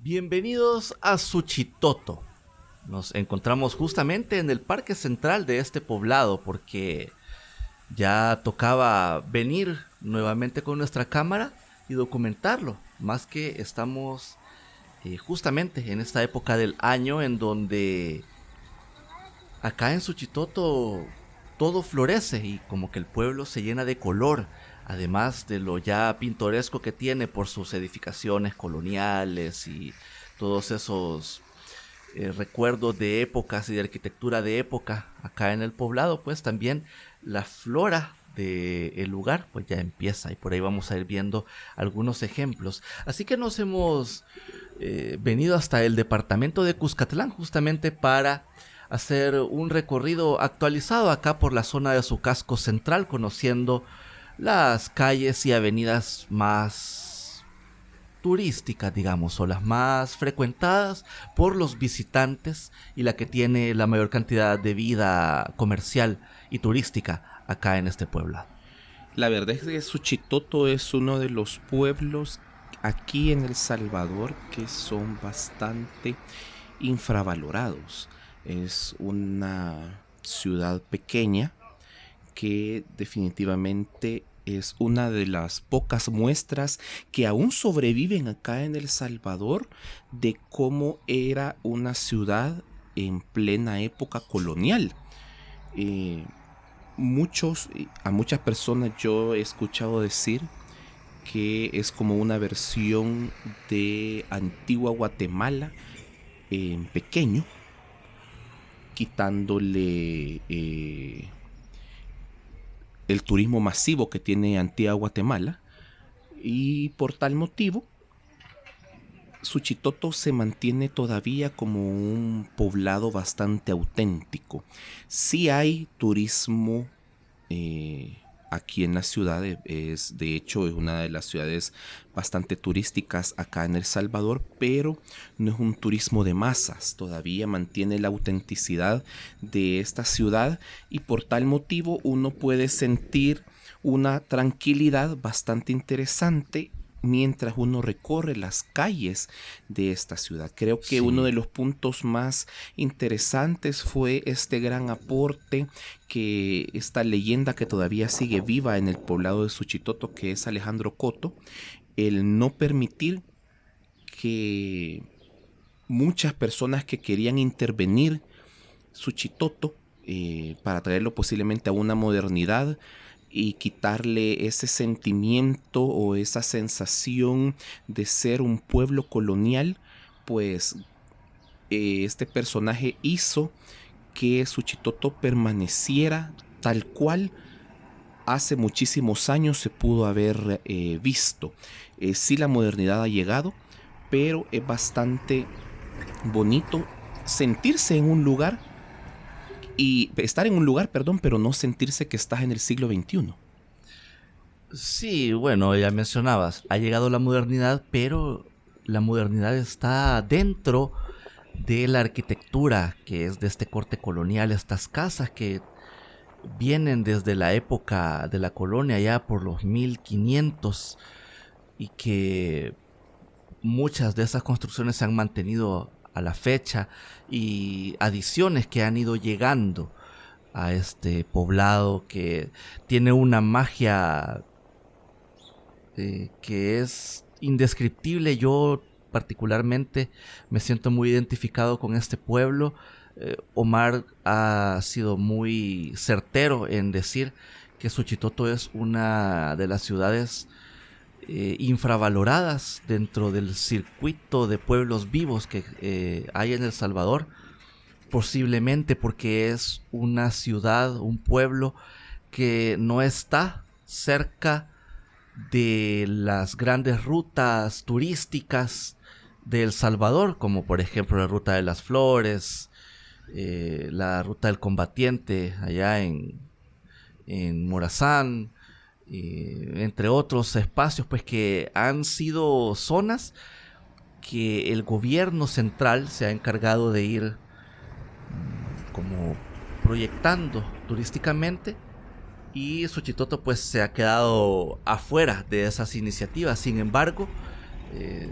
Bienvenidos a Suchitoto. Nos encontramos justamente en el parque central de este poblado porque ya tocaba venir nuevamente con nuestra cámara y documentarlo. Más que estamos justamente en esta época del año en donde acá en Suchitoto todo florece y como que el pueblo se llena de color, además de lo ya pintoresco que tiene por sus edificaciones coloniales y todos esos recuerdos de épocas y de arquitectura de época acá en el poblado. Pues también la flora del lugar pues ya empieza y por ahí vamos a ir viendo algunos ejemplos. Así que nos hemos venido hasta el departamento de Cuscatlán justamente para hacer un recorrido actualizado acá por la zona de su casco central, conociendo las calles y avenidas más turísticas, digamos, o las más frecuentadas por los visitantes y la que tiene la mayor cantidad de vida comercial y turística acá en este pueblo. La verdad es que Suchitoto es uno de los pueblos aquí en El Salvador que son bastante infravalorados. Es una ciudad pequeña que definitivamente es una de las pocas muestras que aún sobreviven acá en El Salvador de cómo era una ciudad en plena época colonial. Eh, a muchas personas yo he escuchado decir que es como una versión de Antigua Guatemala en pequeño, quitándole el turismo masivo que tiene Antigua Guatemala, y por tal motivo Suchitoto se mantiene todavía como un poblado bastante auténtico. Sí hay turismo aquí en la ciudad, de hecho es una de las ciudades bastante turísticas acá en El Salvador, pero no es un turismo de masas, todavía mantiene la autenticidad de esta ciudad y por tal motivo uno puede sentir una tranquilidad bastante interesante mientras uno recorre las calles de esta ciudad. Creo que uno Sí. de los puntos más interesantes fue este gran aporte que esta leyenda que todavía sigue viva en el poblado de Suchitoto, que es Alejandro Coto, el no permitir que muchas personas que querían intervenir Suchitoto para traerlo posiblemente a una modernidad y quitarle ese sentimiento o esa sensación de ser un pueblo colonial, pues este personaje hizo que Suchitoto permaneciera tal cual hace muchísimos años se pudo haber visto. Sí, la modernidad ha llegado, pero es bastante bonito sentirse en un lugar y estar en un lugar, perdón, pero no sentirse que estás en el siglo XXI. Sí, bueno, ya mencionabas, ha llegado la modernidad, pero la modernidad está dentro de la arquitectura que es de este corte colonial, estas casas que vienen desde la época de la colonia ya por los 1500 y que muchas de esas construcciones se han mantenido a la fecha y adiciones que han ido llegando a este poblado que tiene una magia que es indescriptible. Yo particularmente me siento muy identificado con este pueblo. Omar ha sido muy certero en decir que Suchitoto es una de las ciudades infravaloradas dentro del circuito de pueblos vivos que hay en El Salvador, posiblemente porque es una ciudad, un pueblo que no está cerca de las grandes rutas turísticas de El Salvador, como por ejemplo la Ruta de las Flores, la Ruta del Combatiente allá en Morazán, entre otros espacios pues que han sido zonas que el gobierno central se ha encargado de ir como proyectando turísticamente y Suchitoto pues se ha quedado afuera de esas iniciativas. Sin embargo, eh,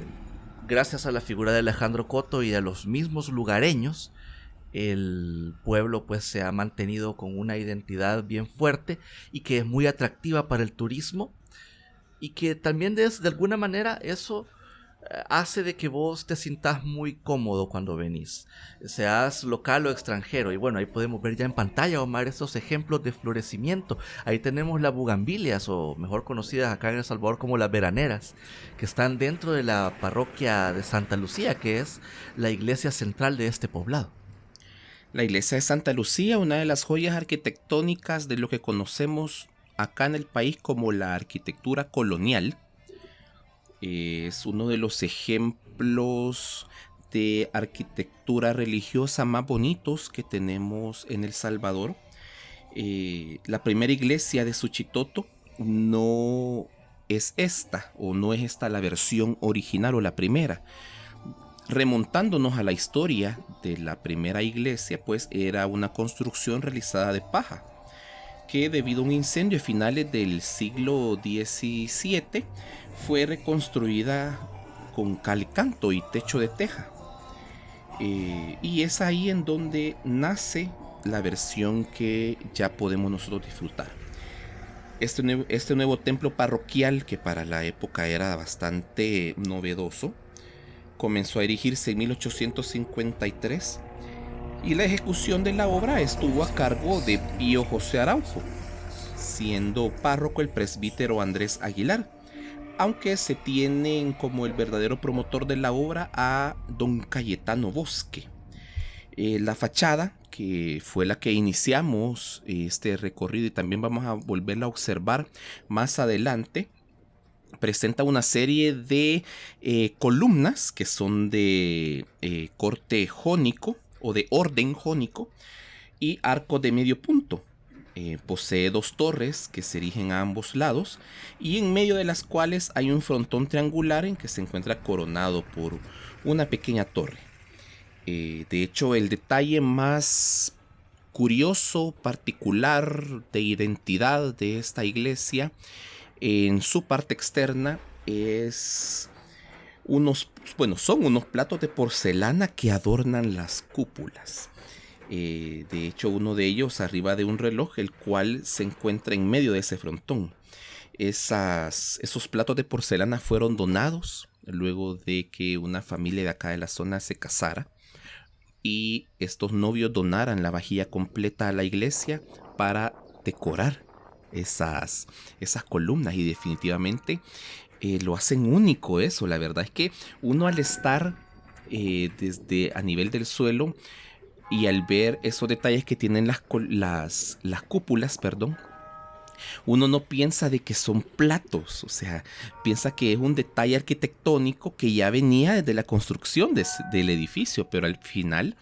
gracias a la figura de Alejandro Coto y a los mismos lugareños, el pueblo pues se ha mantenido con una identidad bien fuerte y que es muy atractiva para el turismo, y que también de alguna manera eso hace de que vos te sientas muy cómodo cuando venís, seas local o extranjero. Y bueno, ahí podemos ver ya en pantalla, Omar, estos ejemplos de florecimiento. Ahí tenemos las bugambilias, o mejor conocidas acá en El Salvador como las veraneras, que están dentro de la parroquia de Santa Lucía, que es la iglesia central de este poblado. La iglesia de Santa Lucía, una de las joyas arquitectónicas de lo que conocemos acá en el país como la arquitectura colonial, es uno de los ejemplos de arquitectura religiosa más bonitos que tenemos en El Salvador. La primera iglesia de Suchitoto no es esta, o no es esta la versión original o la primera. Remontándonos a la historia de la primera iglesia, pues era una construcción realizada de paja, que debido a un incendio a finales del siglo XVII fue reconstruida con cal y canto y techo de teja. Y es ahí en donde nace la versión que ya podemos nosotros disfrutar. Este nuevo templo parroquial, que para la época era bastante novedoso, comenzó a erigirse en 1853 y la ejecución de la obra estuvo a cargo de Pío José Araujo, siendo párroco el presbítero Andrés Aguilar, aunque se tienen como el verdadero promotor de la obra a don Cayetano Bosque. La fachada, que fue la que iniciamos este recorrido y también vamos a volverla a observar más adelante, presenta una serie de columnas que son de corte jónico o de orden jónico y arco de medio punto. Posee 2 torres que se erigen a ambos lados y en medio de las cuales hay un frontón triangular en que se encuentra coronado por una pequeña torre. De hecho, el detalle más curioso, particular, de identidad de esta iglesia en su parte externa son unos platos de porcelana que adornan las cúpulas. De hecho, uno de ellos arriba de un reloj, el cual se encuentra en medio de ese frontón. Esos platos de porcelana fueron donados luego de que una familia de acá de la zona se casara y estos novios donaran la vajilla completa a la iglesia para decorar esas columnas, y definitivamente lo hacen único eso. La verdad es que uno, al estar desde a nivel del suelo y al ver esos detalles que tienen las cúpulas, uno no piensa de que son platos, o sea, piensa que es un detalle arquitectónico que ya venía desde la construcción del edificio, pero al final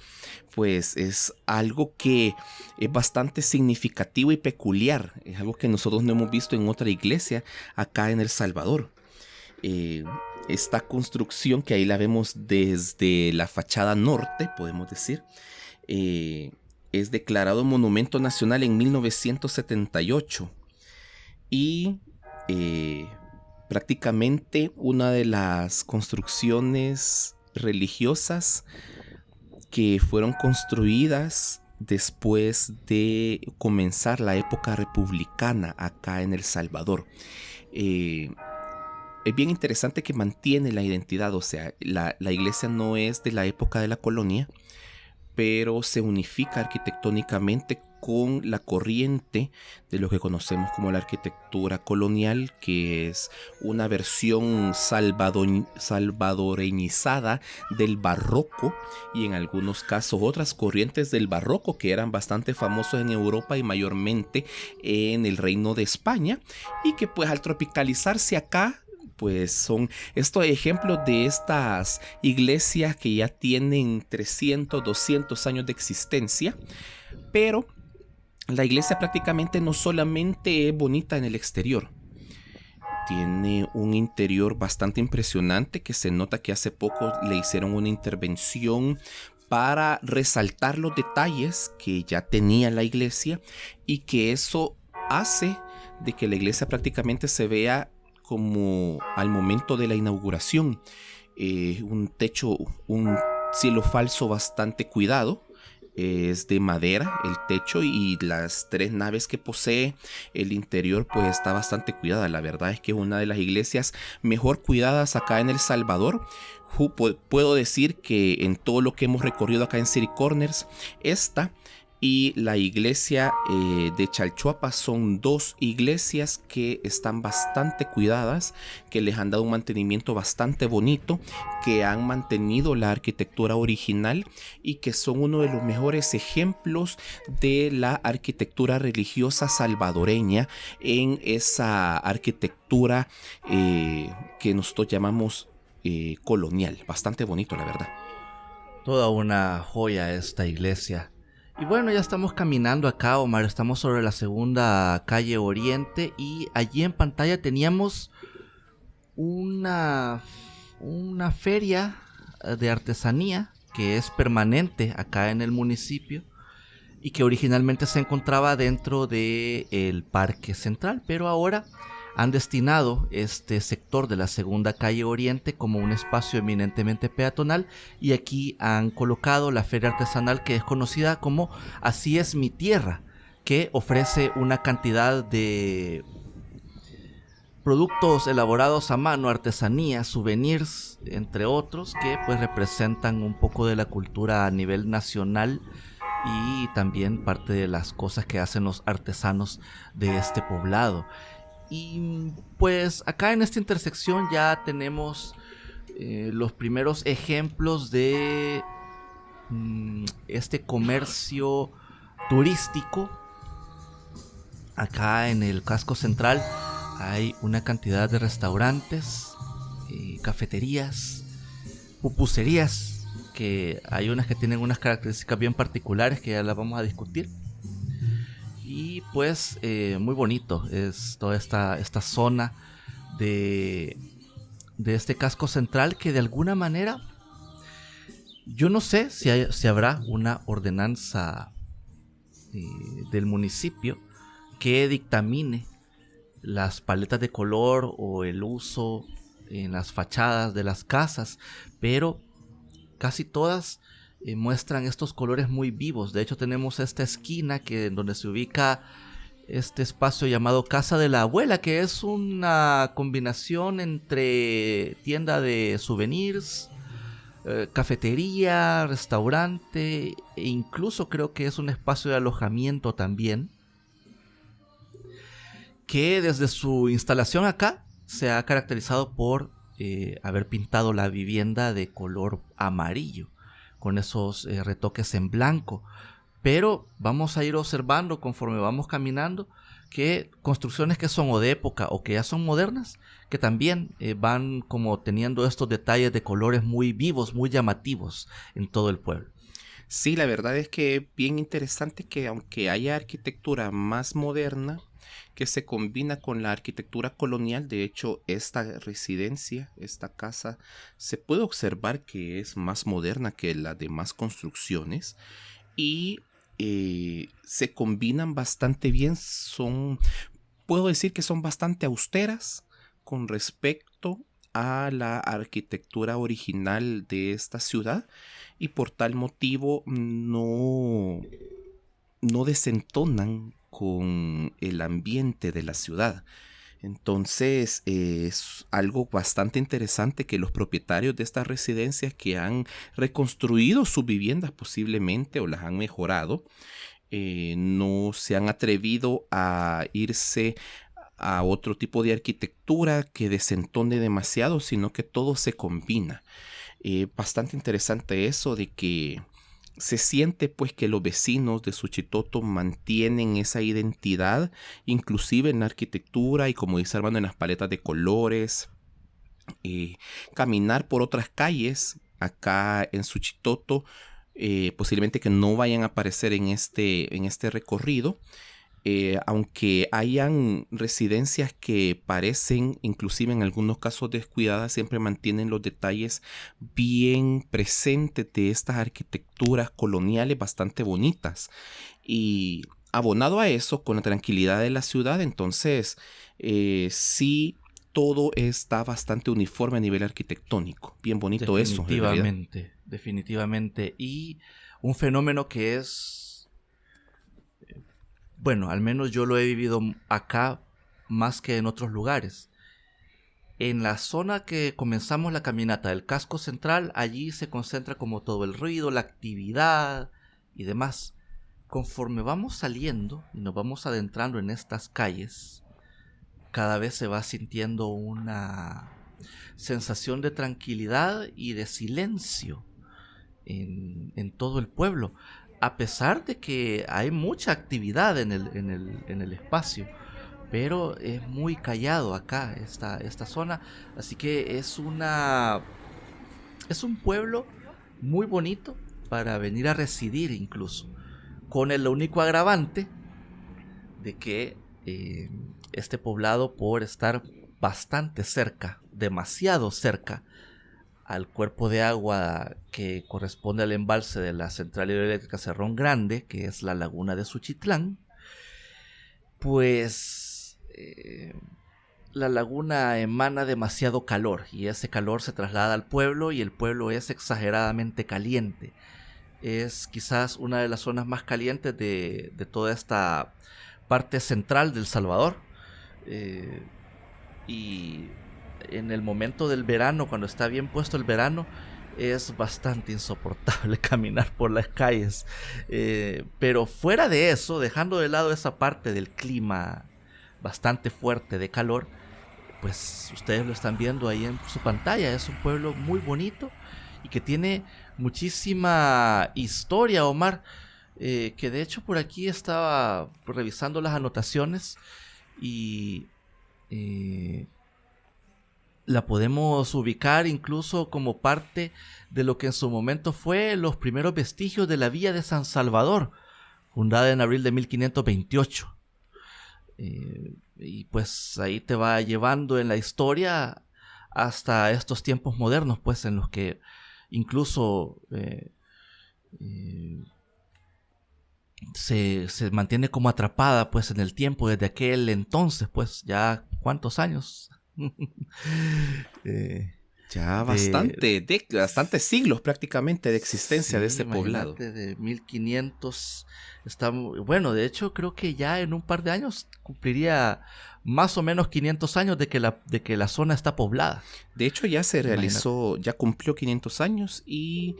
pues es algo que es bastante significativo y peculiar. Es algo que nosotros no hemos visto en otra iglesia acá en El Salvador. Esta construcción, que ahí la vemos desde la fachada norte, podemos decir, es declarado Monumento Nacional en 1978 y prácticamente una de las construcciones religiosas que fueron construidas después de comenzar la época republicana acá en El Salvador. Es bien interesante que mantiene la identidad, o sea, la iglesia no es de la época de la colonia, pero se unifica arquitectónicamente con la corriente de lo que conocemos como la arquitectura colonial, que es una versión salvadoreñizada del barroco, y en algunos casos otras corrientes del barroco que eran bastante famosos en Europa y mayormente en el Reino de España, y que pues al tropicalizarse acá, pues son estos ejemplos de estas iglesias que ya tienen 300, 200 años de existencia. Pero la iglesia prácticamente no solamente es bonita en el exterior, tiene un interior bastante impresionante, que se nota que hace poco le hicieron una intervención para resaltar los detalles que ya tenía la iglesia, y que eso hace de que la iglesia prácticamente se vea como al momento de la inauguración. un techo, un cielo falso bastante cuidado. Es de madera el techo y las 3 naves que posee. El interior pues está bastante cuidada. La verdad es que es una de las iglesias mejor cuidadas acá en El Salvador. Puedo decir que en todo lo que hemos recorrido acá en City Corners, esta y la iglesia de Chalchuapa son 2 iglesias que están bastante cuidadas, que les han dado un mantenimiento bastante bonito, que han mantenido la arquitectura original y que son uno de los mejores ejemplos de la arquitectura religiosa salvadoreña, en esa arquitectura que nosotros llamamos colonial. Bastante bonito, la verdad. Toda una joya esta iglesia. Y bueno, ya estamos caminando acá, Omar. Estamos sobre la segunda calle Oriente y allí en pantalla teníamos una feria de artesanía que es permanente acá en el municipio y que originalmente se encontraba dentro del Parque Central, pero ahora han destinado este sector de la segunda calle Oriente como un espacio eminentemente peatonal y aquí han colocado la feria artesanal que es conocida como Así es mi tierra, que ofrece una cantidad de productos elaborados a mano, artesanías, souvenirs, entre otros, que pues representan un poco de la cultura a nivel nacional y también parte de las cosas que hacen los artesanos de este poblado. Y pues acá en esta intersección ya tenemos los primeros ejemplos de este comercio turístico. Acá en el casco central hay una cantidad de restaurantes, cafeterías, pupuserías, que hay unas que tienen unas características bien particulares que ya las vamos a discutir. Y pues muy bonito es toda esta zona de este casco central que de alguna manera, yo no sé si habrá una ordenanza del municipio que dictamine las paletas de color o el uso en las fachadas de las casas, pero casi todas muestran estos colores muy vivos. De hecho tenemos esta esquina donde se ubica este espacio llamado Casa de la Abuela, que es una combinación entre tienda de souvenirs, cafetería, restaurante e incluso creo que es un espacio de alojamiento también, que desde su instalación acá se ha caracterizado por haber pintado la vivienda de color amarillo con esos retoques en blanco. Pero vamos a ir observando conforme vamos caminando que construcciones que son o de época o que ya son modernas, que también van como teniendo estos detalles de colores muy vivos, muy llamativos en todo el pueblo. Sí, la verdad es que es bien interesante que aunque haya arquitectura más moderna, que se combina con la arquitectura colonial. De hecho, esta residencia, esta casa, se puede observar que es más moderna que las demás construcciones y se combinan bastante bien. Puedo decir que son bastante austeras con respecto a la arquitectura original de esta ciudad y por tal motivo no desentonan con el ambiente de la ciudad. Entonces es algo bastante interesante que los propietarios de estas residencias que han reconstruido sus viviendas posiblemente o las han mejorado, no se han atrevido a irse a otro tipo de arquitectura que desentone demasiado, sino que todo se combina. Bastante interesante eso de que se siente pues que los vecinos de Suchitoto mantienen esa identidad, inclusive en la arquitectura y como dice Armando, en las paletas de colores. Caminar por otras calles acá en Suchitoto, posiblemente que no vayan a aparecer en este recorrido. Aunque hayan residencias que parecen, inclusive en algunos casos descuidadas, siempre mantienen los detalles bien presentes de estas arquitecturas coloniales bastante bonitas. Y abonado a eso, con la tranquilidad de la ciudad, entonces sí todo está bastante uniforme a nivel arquitectónico. Bien bonito eso. Definitivamente. Y un fenómeno que es, bueno, al menos yo lo he vivido acá más que en otros lugares. En la zona que comenzamos la caminata del casco central, allí se concentra como todo el ruido, la actividad y demás. Conforme vamos saliendo y nos vamos adentrando en estas calles, cada vez se va sintiendo una sensación de tranquilidad y de silencio en todo el pueblo, a pesar de que hay mucha actividad en el espacio, pero es muy callado acá esta zona, así que es un pueblo muy bonito para venir a residir incluso, con el único agravante de que este poblado, por estar bastante cerca, demasiado cerca al cuerpo de agua que corresponde al embalse de la central hidroeléctrica Cerrón Grande, que es la laguna de Suchitlán, pues la laguna emana demasiado calor y ese calor se traslada al pueblo y el pueblo es exageradamente caliente. Es quizás una de las zonas más calientes de toda esta parte central del Salvador. Y en el momento del verano, cuando está bien puesto el verano, es bastante insoportable caminar por las calles. Pero fuera de eso, dejando de lado esa parte del clima bastante fuerte de calor, pues ustedes lo están viendo ahí en su pantalla. Es un pueblo muy bonito y que tiene muchísima historia, Omar. Que de hecho por aquí estaba revisando las anotaciones y la podemos ubicar incluso como parte de lo que en su momento fue los primeros vestigios de la Villa de San Salvador, fundada en abril de 1528. Y pues ahí te va llevando en la historia hasta estos tiempos modernos, pues en los que incluso se mantiene como atrapada pues en el tiempo desde aquel entonces, pues ya cuántos años. Ya bastantes siglos prácticamente de existencia, sí, de este poblado. De 1500 está bueno, de hecho creo que ya en un par de años cumpliría más o menos 500 años de que la zona está poblada. De hecho ya se realizó, ya cumplió 500 años y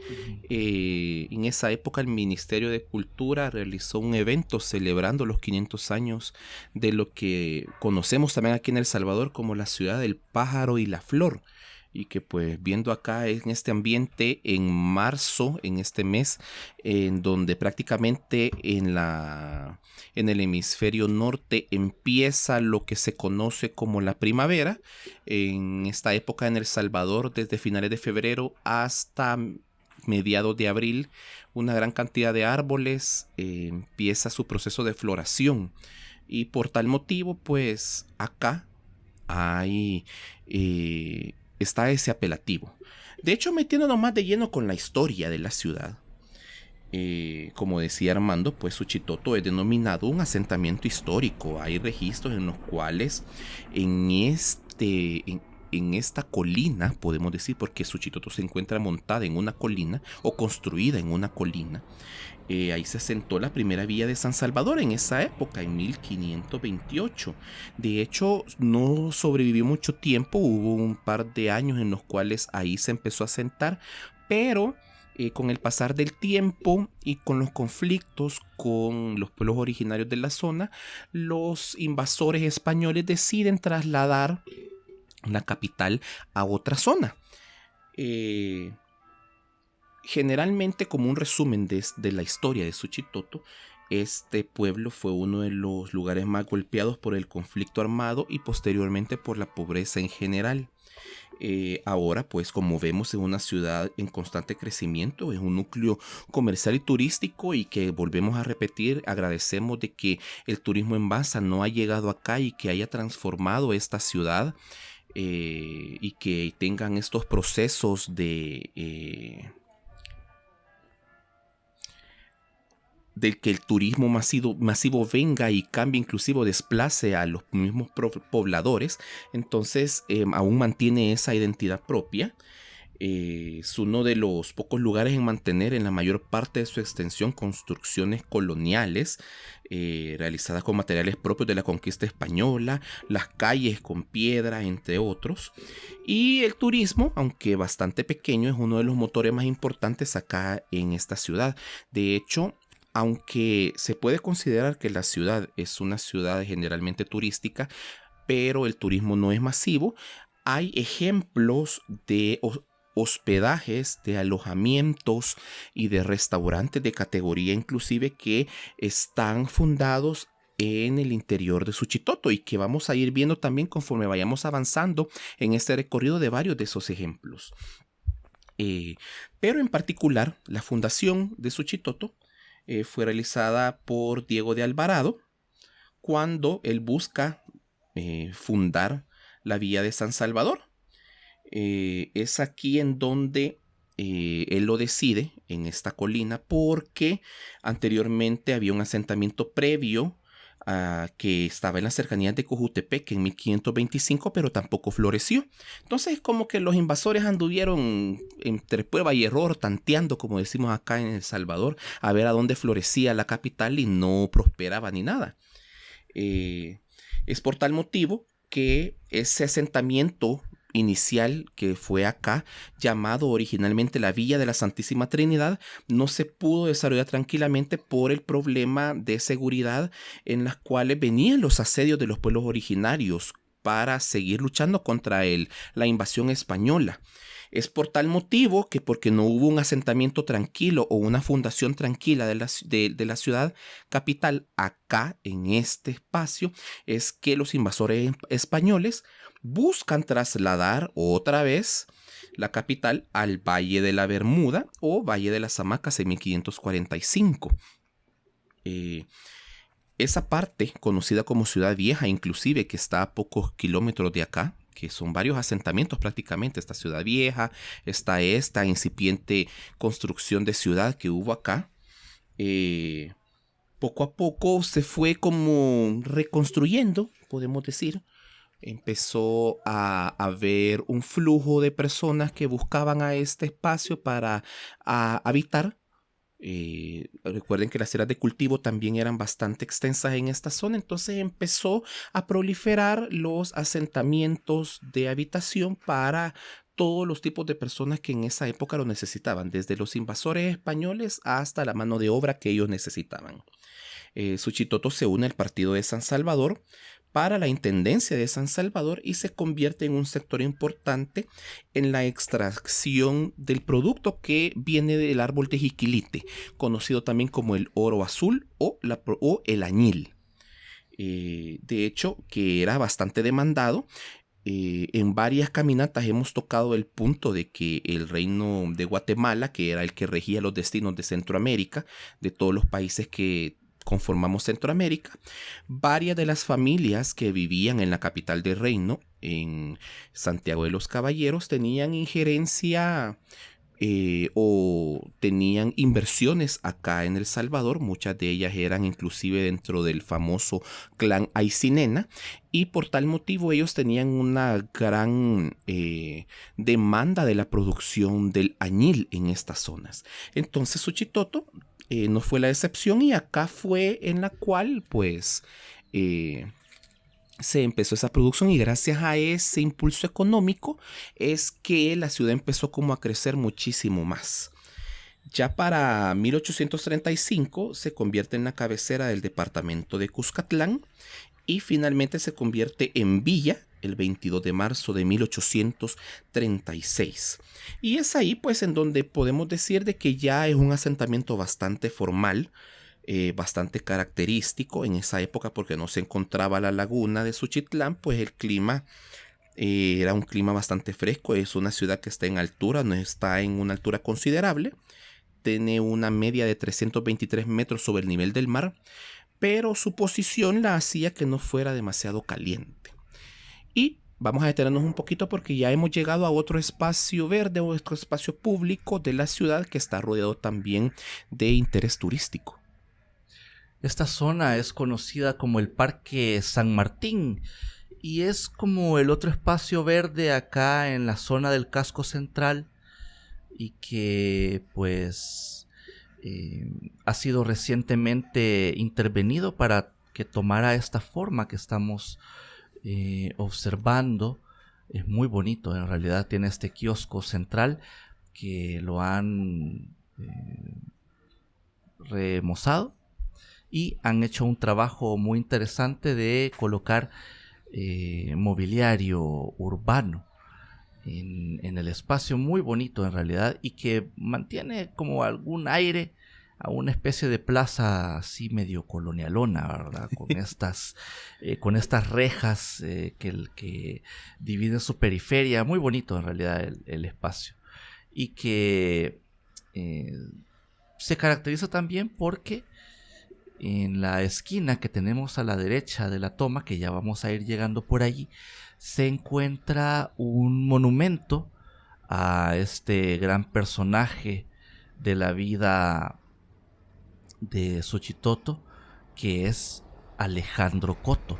en esa época el Ministerio de Cultura realizó un evento celebrando los 500 años de lo que conocemos también aquí en El Salvador como la ciudad del pájaro y la flor. Y que pues viendo acá en este ambiente en marzo, en este mes, en donde prácticamente en el hemisferio norte empieza lo que se conoce como la primavera. En esta época en El Salvador, desde finales de febrero hasta mediados de abril, una gran cantidad de árboles empieza su proceso de floración. Y por tal motivo, pues acá hay... está ese apelativo. De hecho, metiéndonos más de lleno con la historia de la ciudad, como decía Armando, pues Suchitoto es denominado un asentamiento histórico. Hay registros en los cuales en esta colina, podemos decir, porque Suchitoto se encuentra montada en una colina o construida en una colina. Ahí se asentó la primera villa de San Salvador en esa época, en 1528. De hecho, no sobrevivió mucho tiempo, hubo un par de años en los cuales ahí se empezó a asentar, pero con el pasar del tiempo y con los conflictos con los pueblos originarios de la zona, los invasores españoles deciden trasladar la capital a otra zona. Generalmente, como un resumen de la historia de Suchitoto, este pueblo fue uno de los lugares más golpeados por el conflicto armado y posteriormente por la pobreza en general. Ahora, pues como vemos, es una ciudad en constante crecimiento, es un núcleo comercial y turístico y que volvemos a repetir, agradecemos de que el turismo en masa no ha llegado acá y que haya transformado esta ciudad y que tengan estos procesos del que el turismo masivo venga y cambie, inclusive desplace a los mismos pobladores. Entonces aún mantiene esa identidad propia. Es uno de los pocos lugares en mantener en la mayor parte de su extensión construcciones coloniales realizadas con materiales propios de la conquista española, las calles con piedra, entre otros. Y el turismo, aunque bastante pequeño, es uno de los motores más importantes acá en esta ciudad. De hecho, aunque se puede considerar que la ciudad es una ciudad generalmente turística, pero el turismo no es masivo, hay ejemplos de hospedajes, de alojamientos y de restaurantes de categoría inclusive que están fundados en el interior de Suchitoto y que vamos a ir viendo también conforme vayamos avanzando en este recorrido de varios de esos ejemplos. Pero en particular, la fundación de Suchitoto fue realizada por Diego de Alvarado cuando él busca fundar la villa de San Salvador. Es aquí en donde él lo decide, en esta colina, porque anteriormente había un asentamiento previo que estaba en las cercanías de Cojutepec en 1525, pero tampoco floreció. Entonces como que los invasores anduvieron entre prueba y error, tanteando, como decimos acá en El Salvador, a ver a dónde florecía la capital y no prosperaba ni nada. Es por tal motivo que ese asentamiento inicial que fue acá, llamado originalmente la Villa de la Santísima Trinidad, no se pudo desarrollar tranquilamente por el problema de seguridad en las cuales venían los asedios de los pueblos originarios para seguir luchando contra la invasión española. Es por tal motivo que, porque no hubo un asentamiento tranquilo o una fundación tranquila de la ciudad capital acá en este espacio, es que los invasores españoles buscan trasladar otra vez la capital al Valle de la Bermuda o Valle de las Hamacas en 1545. Esa parte, conocida como Ciudad Vieja, inclusive, que está a pocos kilómetros de acá, que son varios asentamientos prácticamente, esta Ciudad Vieja, está esta incipiente construcción de ciudad que hubo acá, poco a poco se fue como reconstruyendo, podemos decir. Empezó a haber un flujo de personas que buscaban a este espacio para habitar. Recuerden que las tierras de cultivo también eran bastante extensas en esta zona, entonces empezó a proliferar los asentamientos de habitación para todos los tipos de personas que en esa época lo necesitaban, desde los invasores españoles hasta la mano de obra que ellos necesitaban. Suchitoto se une al partido de San Salvador para la intendencia de San Salvador y se convierte en un sector importante en la extracción del producto que viene del árbol de jiquilite, conocido también como el oro azul o el añil. De hecho, que era bastante demandado. En varias caminatas hemos tocado el punto de que el reino de Guatemala, que era el que regía los destinos de Centroamérica, de todos los países que conformamos Centroamérica, varias de las familias que vivían en la capital del reino, en Santiago de los Caballeros, tenían injerencia o tenían inversiones acá en El Salvador. Muchas de ellas eran inclusive dentro del famoso clan Aycinena, y por tal motivo ellos tenían una gran demanda de la producción del añil en estas zonas. Entonces Suchitoto no fue la excepción, y acá fue en la cual pues se empezó esa producción, y gracias a ese impulso económico es que la ciudad empezó como a crecer muchísimo más. Ya para 1835 se convierte en la cabecera del departamento de Cuscatlán y finalmente se convierte en villa el 22 de marzo de 1836. Y es ahí pues en donde podemos decir de que ya es un asentamiento bastante formal, bastante característico en esa época, porque no se encontraba la laguna de Suchitlán, pues el clima era un clima bastante fresco. Es una ciudad que está en altura, no está en una altura considerable, tiene una media de 323 metros sobre el nivel del mar, pero su posición la hacía que no fuera demasiado caliente. Y vamos a detenernos un poquito porque ya hemos llegado a otro espacio verde, otro espacio público de la ciudad que está rodeado también de interés turístico. Esta zona es conocida como el Parque San Martín y es como el otro espacio verde acá en la zona del casco central y que pues ha sido recientemente intervenido para que tomara esta forma que estamos observando. Es muy bonito, en realidad tiene este kiosco central que lo han remozado y han hecho un trabajo muy interesante de colocar mobiliario urbano en el espacio, muy bonito en realidad, y que mantiene como algún aire a una especie de plaza así medio colonialona, ¿verdad? Con estas rejas que dividen su periferia, muy bonito en realidad el espacio. Y que se caracteriza también porque en la esquina que tenemos a la derecha de la toma, que ya vamos a ir llegando por allí, se encuentra un monumento a este gran personaje de la vida de Suchitoto, que es Alejandro Coto.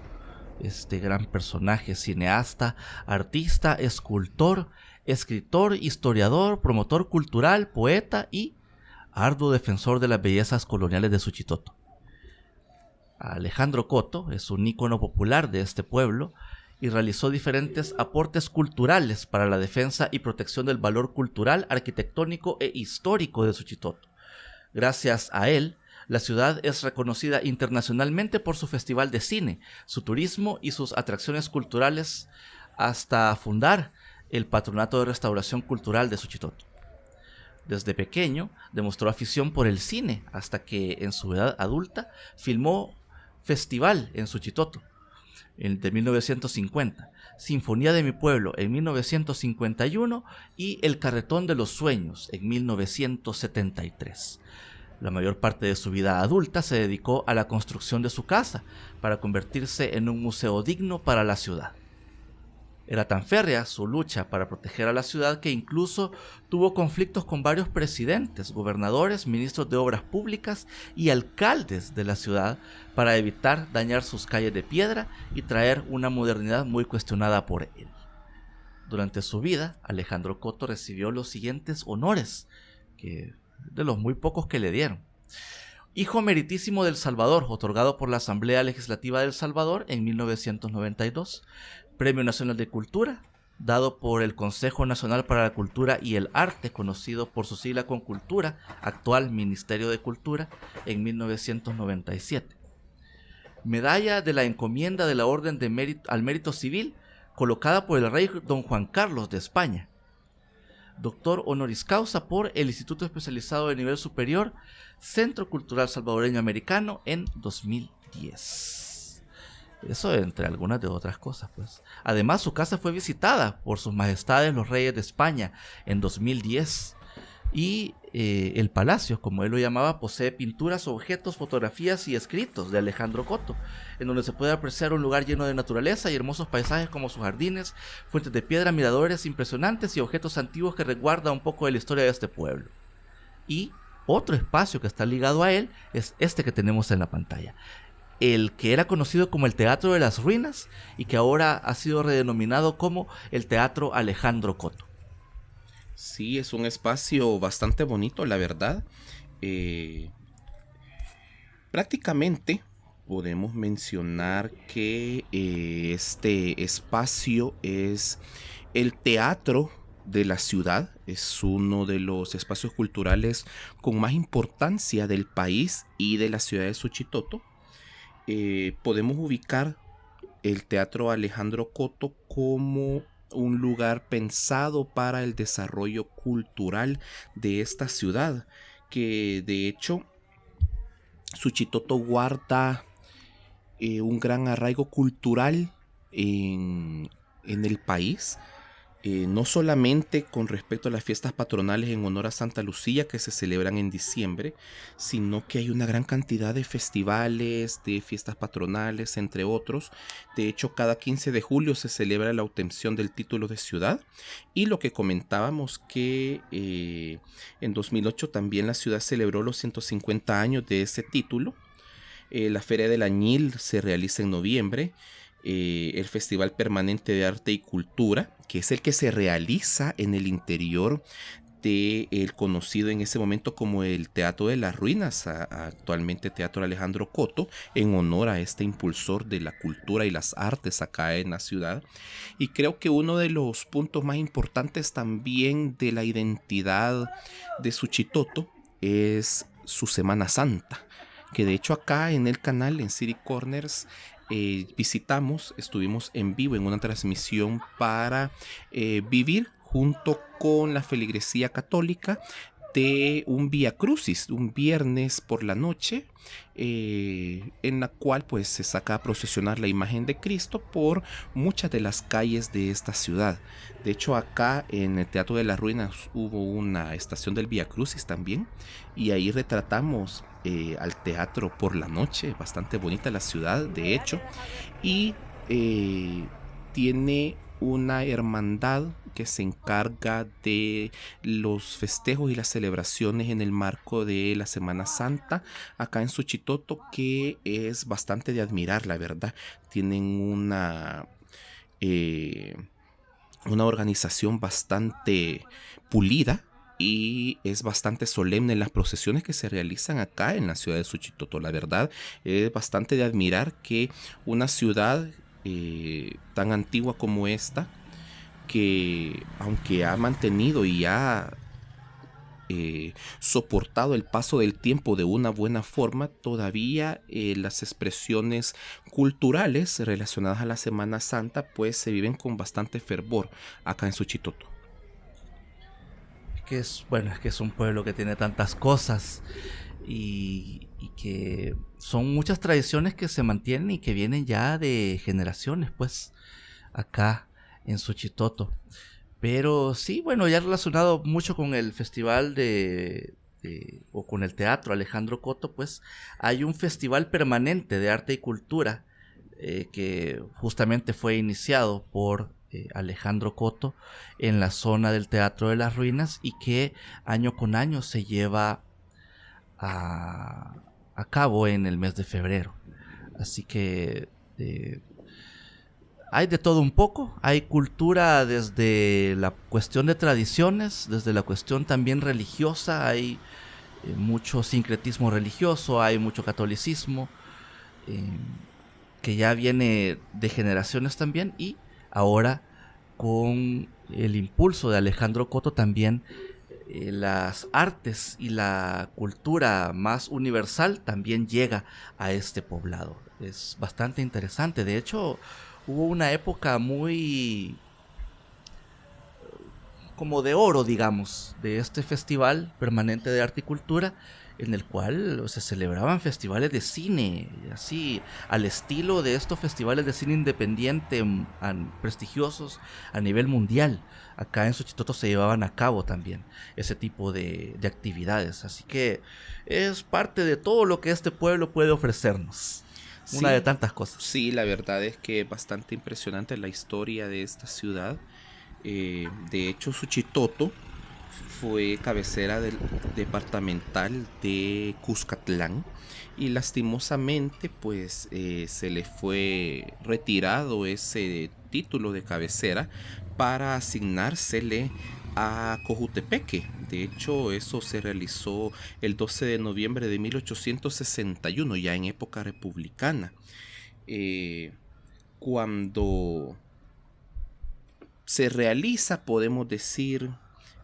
Este gran personaje, cineasta, artista, escultor, escritor, historiador, promotor cultural, poeta y arduo defensor de las bellezas coloniales de Suchitoto. Alejandro Coto es un ícono popular de este pueblo y realizó diferentes aportes culturales para la defensa y protección del valor cultural, arquitectónico e histórico de Suchitoto. Gracias a él, la ciudad es reconocida internacionalmente por su festival de cine, su turismo y sus atracciones culturales, hasta fundar el Patronato de Restauración Cultural de Suchitoto. Desde pequeño demostró afición por el cine hasta que en su edad adulta filmó Festival en Suchitoto de 1950, Sinfonía de mi pueblo en 1951 y El Carretón de los Sueños en 1973. La mayor parte de su vida adulta se dedicó a la construcción de su casa para convertirse en un museo digno para la ciudad. Era tan férrea su lucha para proteger a la ciudad que incluso tuvo conflictos con varios presidentes, gobernadores, ministros de obras públicas y alcaldes de la ciudad para evitar dañar sus calles de piedra y traer una modernidad muy cuestionada por él. Durante su vida, Alejandro Coto recibió los siguientes honores, de los muy pocos que le dieron. Hijo meritísimo del Salvador, otorgado por la Asamblea Legislativa del Salvador en 1992. Premio Nacional de Cultura, dado por el Consejo Nacional para la Cultura y el Arte, conocido por su sigla Concultura, actual Ministerio de Cultura, en 1997. Medalla de la Encomienda de la Orden al Mérito Civil, colocada por el rey Don Juan Carlos de España. Doctor honoris causa por el Instituto Especializado de Nivel Superior, Centro Cultural Salvadoreño Americano, en 2010. Eso entre algunas de otras cosas, pues. Además, su casa fue visitada por sus majestades los reyes de España en 2010. Y el palacio, como él lo llamaba, posee pinturas, objetos, fotografías y escritos de Alejandro Coto, en donde se puede apreciar un lugar lleno de naturaleza y hermosos paisajes como sus jardines, fuentes de piedra, miradores impresionantes y objetos antiguos que resguardan un poco de la historia de este pueblo. Y otro espacio que está ligado a él es este que tenemos en la pantalla, el que era conocido como el Teatro de las Ruinas y que ahora ha sido redenominado como el Teatro Alejandro Coto. Sí, es un espacio bastante bonito, la verdad. Prácticamente podemos mencionar que este espacio es el teatro de la ciudad, es uno de los espacios culturales con más importancia del país y de la ciudad de Suchitoto. Podemos ubicar el Teatro Alejandro Coto como un lugar pensado para el desarrollo cultural de esta ciudad, que de hecho Suchitoto guarda un gran arraigo cultural en el país. No solamente con respecto a las fiestas patronales en honor a Santa Lucía que se celebran en diciembre, sino que hay una gran cantidad de festivales, de fiestas patronales, entre otros. De hecho, cada 15 de julio se celebra la obtención del título de ciudad, y lo que comentábamos que en 2008 también la ciudad celebró los 150 años de ese título. La Feria del Añil se realiza en noviembre. El Festival Permanente de Arte y Cultura, que es el que se realiza en el interior del conocido en ese momento como el Teatro de las Ruinas, actualmente Teatro Alejandro Coto, en honor a este impulsor de la cultura y las artes acá en la ciudad. Y creo que uno de los puntos más importantes también de la identidad de Suchitoto es su Semana Santa, que de hecho acá en el canal, en City Corners, estuvimos en vivo en una transmisión para vivir junto con la feligresía católica de un Vía Crucis, un viernes por la noche, en la cual pues se saca a procesionar la imagen de Cristo por muchas de las calles de esta ciudad. De hecho, acá en el Teatro de las Ruinas hubo una estación del Vía Crucis también, y ahí retratamos al teatro por la noche. Bastante bonita la ciudad, de hecho, y tiene una hermandad que se encarga de los festejos y las celebraciones en el marco de la Semana Santa acá en Suchitoto, que es bastante de admirar, la verdad. Tienen una organización bastante pulida y es bastante solemne en las procesiones que se realizan acá en la ciudad de Suchitoto. La verdad, es bastante de admirar que una ciudad tan antigua como esta, que aunque ha mantenido y ha soportado el paso del tiempo de una buena forma, todavía las expresiones culturales relacionadas a la Semana Santa pues se viven con bastante fervor acá en Suchitoto. Es que es un pueblo que tiene tantas cosas y que son muchas tradiciones que se mantienen y que vienen ya de generaciones, pues, acá en Suchitoto. Pero sí, bueno, ya relacionado mucho con el festival o con el teatro Alejandro Coto, pues hay un festival permanente de arte y cultura que justamente fue iniciado por Alejandro Coto en la zona del Teatro de las Ruinas y que año con año se lleva a cabo en el mes de febrero. Así que hay de todo un poco, hay cultura desde la cuestión de tradiciones, desde la cuestión también religiosa, hay mucho sincretismo religioso, hay mucho catolicismo, eh, que ya viene de generaciones también, y ahora con el impulso de Alejandro Coto también las artes y la cultura más universal también llega a este poblado. Es bastante interesante. De hecho, hubo una época muy como de oro, digamos, de este festival permanente de arte y cultura, en el cual se celebraban festivales de cine, así al estilo de estos festivales de cine independiente prestigiosos a nivel mundial. Acá en Suchitoto se llevaban a cabo también ese tipo de actividades, así que es parte de todo lo que este pueblo puede ofrecernos. Sí, una de tantas cosas. Sí, la verdad es que es bastante impresionante la historia de esta ciudad. De hecho, Suchitoto fue cabecera del departamental de Cuscatlán y lastimosamente pues se le fue retirado ese título de cabecera para asignársele a Cojutepeque. De hecho, eso se realizó el 12 de noviembre de 1861, ya en época republicana. Cuando se realiza, podemos decir,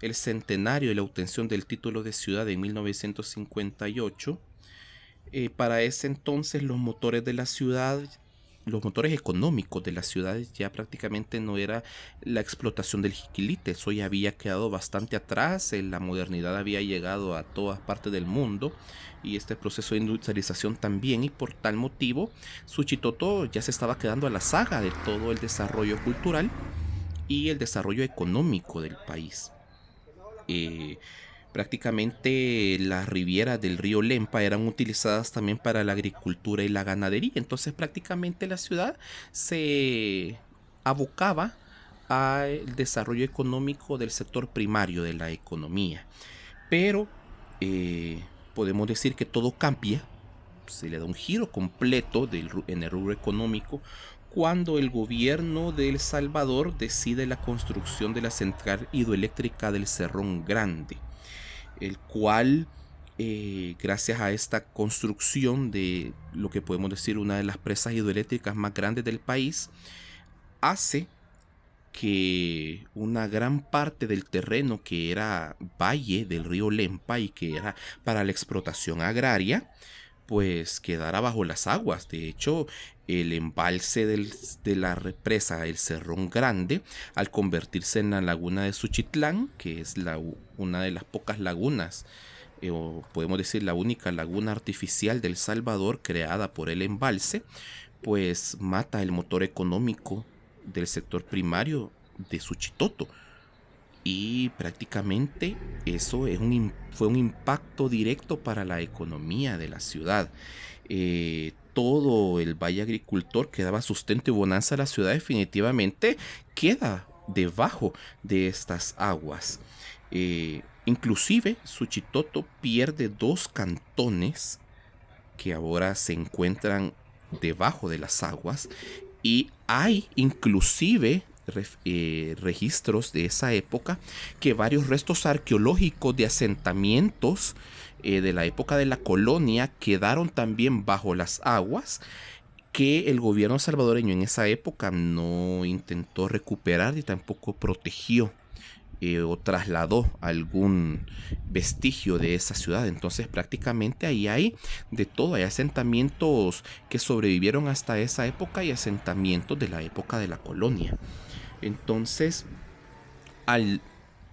el centenario de la obtención del título de ciudad en 1958, para ese entonces los motores de la ciudad, los motores económicos de la ciudad ya prácticamente no era la explotación del jiquilite. Eso ya había quedado bastante atrás, la modernidad había llegado a todas partes del mundo y este proceso de industrialización también, y por tal motivo Suchitoto ya se estaba quedando a la saga de todo el desarrollo cultural y el desarrollo económico del país. Prácticamente las rivieras del río Lempa eran utilizadas también para la agricultura y la ganadería. Entonces prácticamente la ciudad se abocaba al desarrollo económico del sector primario de la economía. Pero podemos decir que todo cambia se le da un giro completo en el rubro económico cuando el gobierno de El Salvador decide la construcción de la central hidroeléctrica del Cerrón Grande, el cual, gracias a esta construcción de lo que podemos decir una de las presas hidroeléctricas más grandes del país, hace que una gran parte del terreno que era valle del río Lempa y que era para la explotación agraria, pues quedara bajo las aguas. De hecho, el embalse de la represa El Cerrón Grande, al convertirse en la laguna de Suchitlán, que es una de las pocas lagunas, o podemos decir la única laguna artificial del Salvador creada por el embalse, pues mata el motor económico del sector primario de Suchitoto. Y prácticamente eso fue un impacto directo para la economía de la ciudad. Todo el valle agricultor que daba sustento y bonanza a la ciudad definitivamente queda debajo de estas aguas. Inclusive Suchitoto pierde 2 cantones que ahora se encuentran debajo de las aguas, y hay inclusive registros de esa época que varios restos arqueológicos de asentamientos de la época de la colonia quedaron también bajo las aguas, que el gobierno salvadoreño en esa época no intentó recuperar ni tampoco protegió o trasladó algún vestigio de esa ciudad. Entonces prácticamente ahí hay de todo, hay asentamientos que sobrevivieron hasta esa época y asentamientos de la época de la colonia. Entonces, al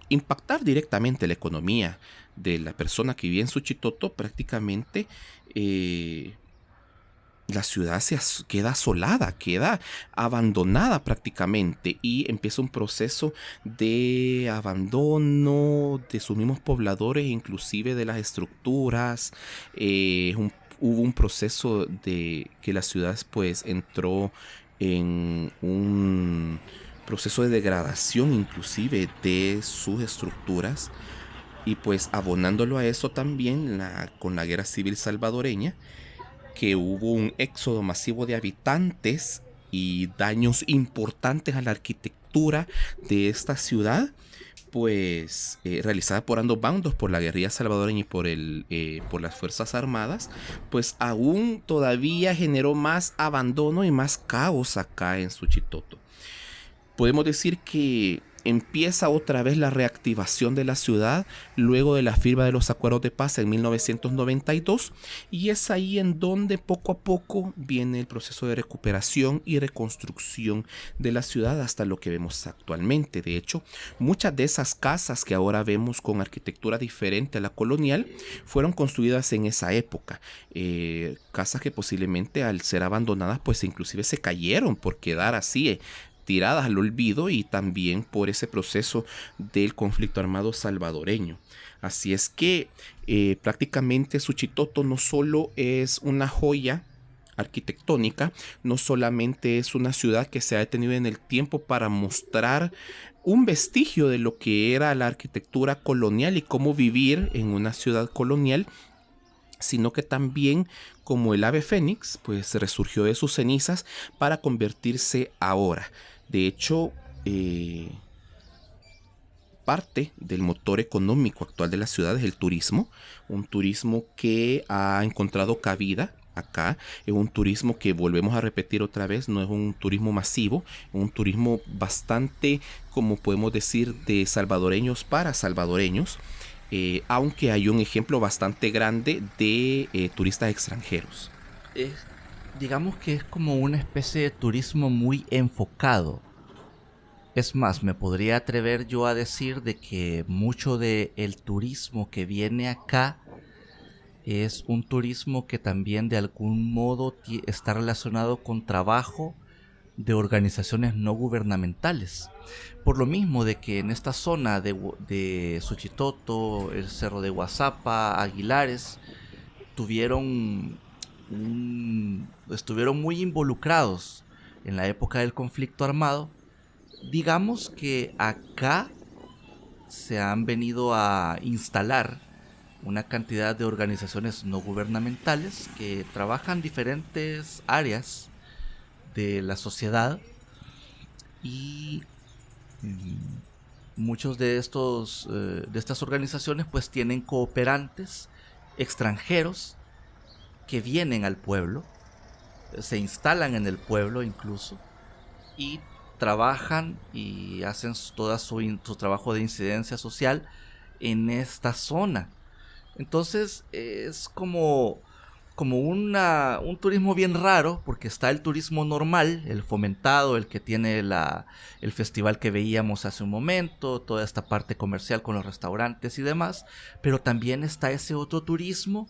impactar directamente la economía de la persona que vivía en Suchitoto, prácticamente la ciudad queda asolada, queda abandonada prácticamente, y empieza un proceso de abandono de sus mismos pobladores, inclusive de las estructuras. Hubo un proceso de que la ciudad pues entró en un proceso de degradación inclusive de sus estructuras, y pues abonándolo a eso también con la guerra civil salvadoreña, que hubo un éxodo masivo de habitantes y daños importantes a la arquitectura de esta ciudad, pues realizada por ambos bandos, por la guerrilla salvadoreña y por las Fuerzas Armadas, pues aún todavía generó más abandono y más caos acá en Suchitoto. Podemos decir que empieza otra vez la reactivación de la ciudad luego de la firma de los acuerdos de paz en 1992, y es ahí en donde poco a poco viene el proceso de recuperación y reconstrucción de la ciudad hasta lo que vemos actualmente. De hecho, muchas de esas casas que ahora vemos con arquitectura diferente a la colonial fueron construidas en esa época, casas que posiblemente al ser abandonadas pues inclusive se cayeron por quedar así tiradas al olvido, y también por ese proceso del conflicto armado salvadoreño. Así es que prácticamente Suchitoto no solo es una joya arquitectónica, no solamente es una ciudad que se ha detenido en el tiempo para mostrar un vestigio de lo que era la arquitectura colonial y cómo vivir en una ciudad colonial, sino que también, como el ave fénix, pues resurgió de sus cenizas para convertirse ahora. De hecho, parte del motor económico actual de la ciudad es el turismo, un turismo que ha encontrado cabida acá, es un turismo que, volvemos a repetir otra vez, no es un turismo masivo, es un turismo bastante, como podemos decir, de salvadoreños para salvadoreños. Aunque hay un ejemplo bastante grande de turistas extranjeros. Digamos que es como una especie de turismo muy enfocado. Es más, me podría atrever yo a decir de que mucho del turismo que viene acá es un turismo que también de algún modo está relacionado con trabajo de organizaciones no gubernamentales. Por lo mismo de que en esta zona de Suchitoto, el Cerro de Guazapa, Aguilares, estuvieron muy involucrados en la época del conflicto armado. Digamos que acá se han venido a instalar una cantidad de organizaciones no gubernamentales que trabajan diferentes áreas de la sociedad y muchos de de estas organizaciones pues tienen cooperantes extranjeros que vienen al pueblo, se instalan en el pueblo incluso y trabajan y hacen todo su trabajo de incidencia social en esta zona. Entonces es como un turismo bien raro, porque está el turismo normal, el fomentado, el que tiene el festival que veíamos hace un momento, toda esta parte comercial con los restaurantes y demás, pero también está ese otro turismo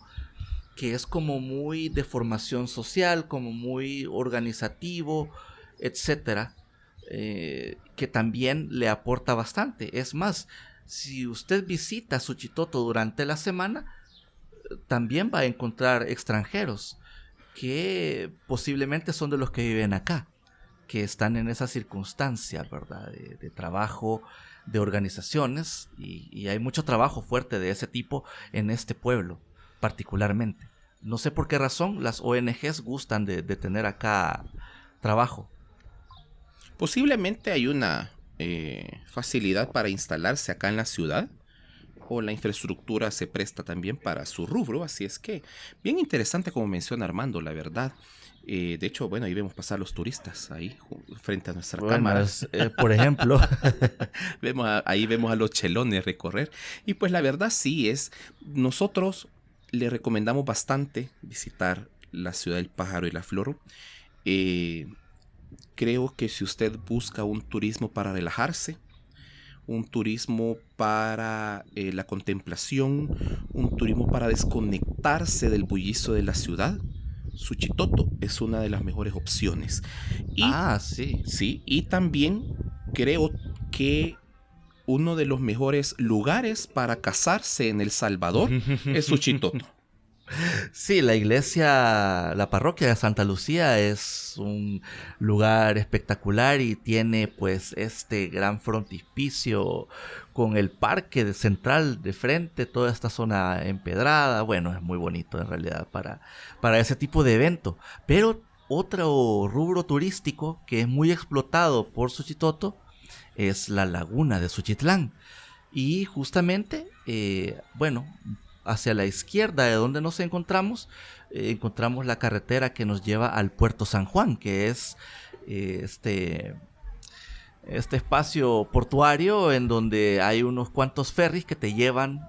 que es como muy de formación social, como muy organizativo, etcétera, que también le aporta bastante. Es más, si usted visita Suchitoto durante la semana, también va a encontrar extranjeros que posiblemente son de los que viven acá, que están en esa circunstancia, ¿verdad? De trabajo, de organizaciones, y hay mucho trabajo fuerte de ese tipo en este pueblo, particularmente. No sé por qué razón las ONGs gustan de tener acá trabajo. Posiblemente hay una facilidad para instalarse acá en la ciudad, o la infraestructura se presta también para su rubro, así es que bien interesante como menciona Armando, la verdad. De hecho, bueno, ahí vemos pasar los turistas, ahí frente a nuestra Bueno, cámara. por ejemplo, Ahí vemos a los chelones recorrer. Y pues la verdad sí es, nosotros le recomendamos bastante visitar la ciudad del pájaro y la flor. Eh, Creo que si usted busca un turismo para relajarse, un turismo para la contemplación, un turismo para desconectarse del bullicio de la ciudad, Suchitoto es una de las mejores opciones. Y sí. sí, y también creo que uno de los mejores lugares para casarse en El Salvador es Suchitoto. Sí, la parroquia de Santa Lucía es un lugar espectacular y tiene pues este gran frontispicio con el parque central de frente, toda esta zona empedrada. Bueno, es muy bonito en realidad para ese tipo de evento. Pero otro rubro turístico que es muy explotado por Suchitoto es la laguna de Suchitlán. Y justamente, bueno, hacia la izquierda de donde nos encontramos, encontramos la carretera que nos lleva al Puerto San Juan, que es este espacio portuario en donde hay unos cuantos ferries que te llevan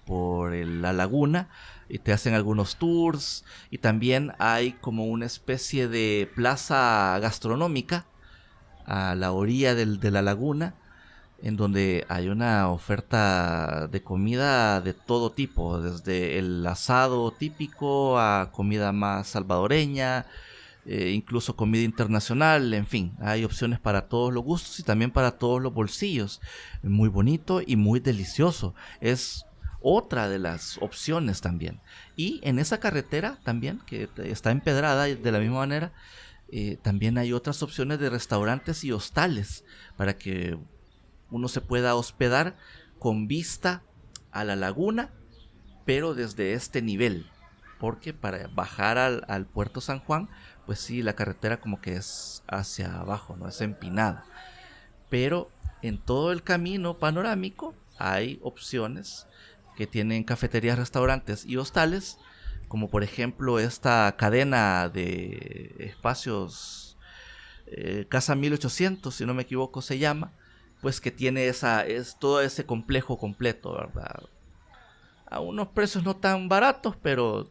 por la laguna y te hacen algunos tours, y también hay como una especie de plaza gastronómica a la orilla de la laguna, en donde hay una oferta de comida de todo tipo, desde el asado típico a comida más salvadoreña, incluso comida internacional. En fin, hay opciones para todos los gustos y también para todos los bolsillos. Muy bonito y muy delicioso. Es otra de las opciones también. Y en esa carretera también, que está empedrada de la misma manera, también hay otras opciones de restaurantes y hostales para que uno se pueda hospedar con vista a la laguna, pero desde este nivel, porque para bajar al Puerto San Juan, pues sí, la carretera como que es hacia abajo, no es empinada, pero en todo el camino panorámico hay opciones que tienen cafeterías, restaurantes y hostales, como por ejemplo esta cadena de espacios, Casa 1800, si no me equivoco se llama, pues que tiene es todo ese complejo completo, ¿verdad? A unos precios no tan baratos, pero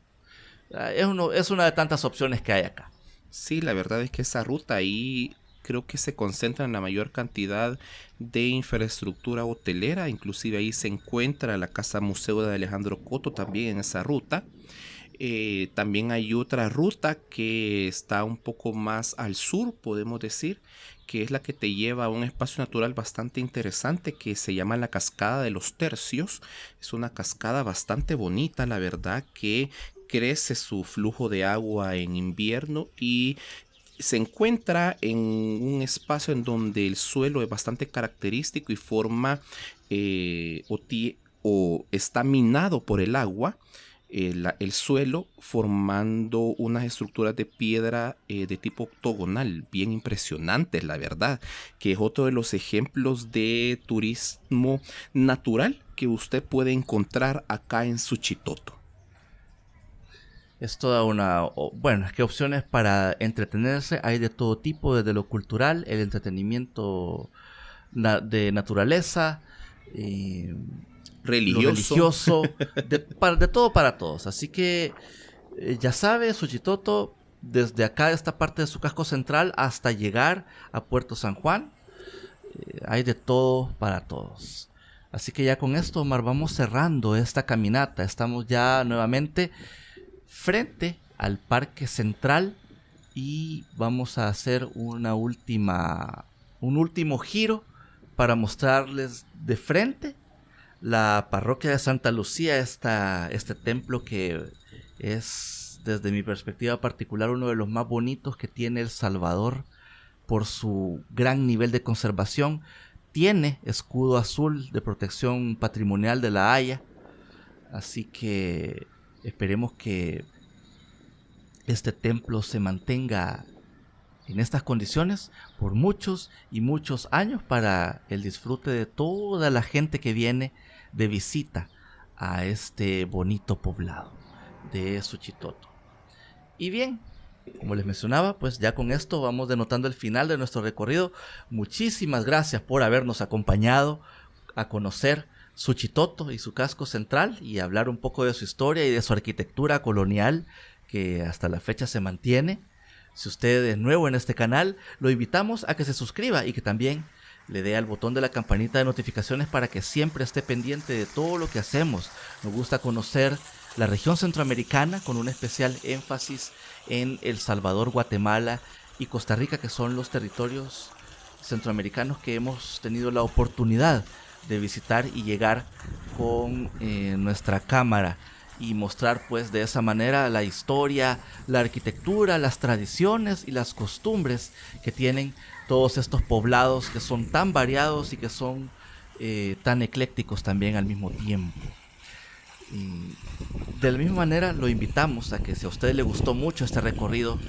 es una de tantas opciones que hay acá. Sí, la verdad es que esa ruta ahí creo que se concentra en la mayor cantidad de infraestructura hotelera, inclusive ahí se encuentra la Casa Museo de Alejandro Coto también en esa ruta. También hay otra ruta que está un poco más al sur, podemos decir, que es la que te lleva a un espacio natural bastante interesante que se llama la Cascada de los Tercios. Es una cascada bastante bonita, la verdad, que crece su flujo de agua en invierno y se encuentra en un espacio en donde el suelo es bastante característico y forma o está minado por el agua, el suelo, formando unas estructuras de piedra de tipo octogonal, bien impresionantes, la verdad, que es otro de los ejemplos de turismo natural que usted puede encontrar acá en Suchitoto. Es toda bueno, es que opciones para entretenerse hay de todo tipo, desde lo cultural, el entretenimiento de naturaleza, lo religioso, de todo para todos. Así que ya sabe, Suchitoto, desde acá, esta parte de su casco central, hasta llegar a Puerto San Juan, hay de todo para todos. Así que ya con esto, Omar, vamos cerrando esta caminata. Estamos ya nuevamente frente al Parque Central y vamos a hacer un último giro para mostrarles de frente la parroquia de Santa Lucía, este templo que es, desde mi perspectiva particular, uno de los más bonitos que tiene El Salvador por su gran nivel de conservación. Tiene escudo azul de protección patrimonial de La Haya, así que esperemos que este templo se mantenga en estas condiciones por muchos y muchos años para el disfrute de toda la gente que viene de visita a este bonito poblado de Suchitoto. Y bien, como les mencionaba, pues ya con esto vamos denotando el final de nuestro recorrido. Muchísimas gracias por habernos acompañado a conocer Suchitoto y su casco central y hablar un poco de su historia y de su arquitectura colonial que hasta la fecha se mantiene. Si usted es nuevo en este canal, lo invitamos a que se suscriba y que también le dé al botón de la campanita de notificaciones para que siempre esté pendiente de todo lo que hacemos. Nos gusta conocer la región centroamericana con un especial énfasis en El Salvador, Guatemala y Costa Rica, que son los territorios centroamericanos que hemos tenido la oportunidad de visitar y llegar con nuestra cámara y mostrar pues de esa manera la historia, la arquitectura, las tradiciones y las costumbres que tienen todos estos poblados que son tan variados y que son tan eclécticos también al mismo tiempo. Y de la misma manera lo invitamos a que, si a usted le gustó mucho este recorrido,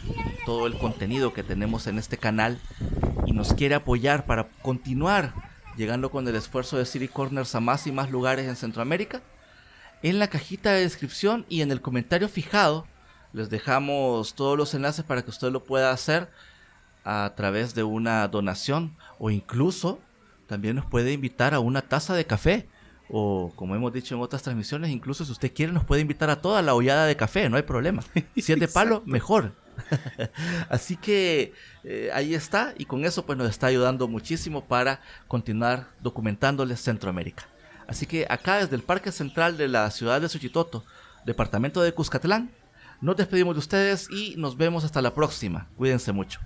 todo el contenido que tenemos en este canal y nos quiere apoyar para continuar llegando con el esfuerzo de City Corners a más y más lugares en Centroamérica, en la cajita de descripción y en el comentario fijado les dejamos todos los enlaces para que usted lo pueda hacer a través de una donación, o incluso también nos puede invitar a una taza de café, o como hemos dicho en otras transmisiones, incluso si usted quiere nos puede invitar a toda la ollada de café, no hay problema. Si es de palo, mejor. Así que ahí está, y con eso pues nos está ayudando muchísimo para continuar documentándoles Centroamérica. Así que acá desde el Parque Central de la ciudad de Suchitoto, departamento de Cuscatlán, nos despedimos de ustedes y nos vemos hasta la próxima. Cuídense mucho.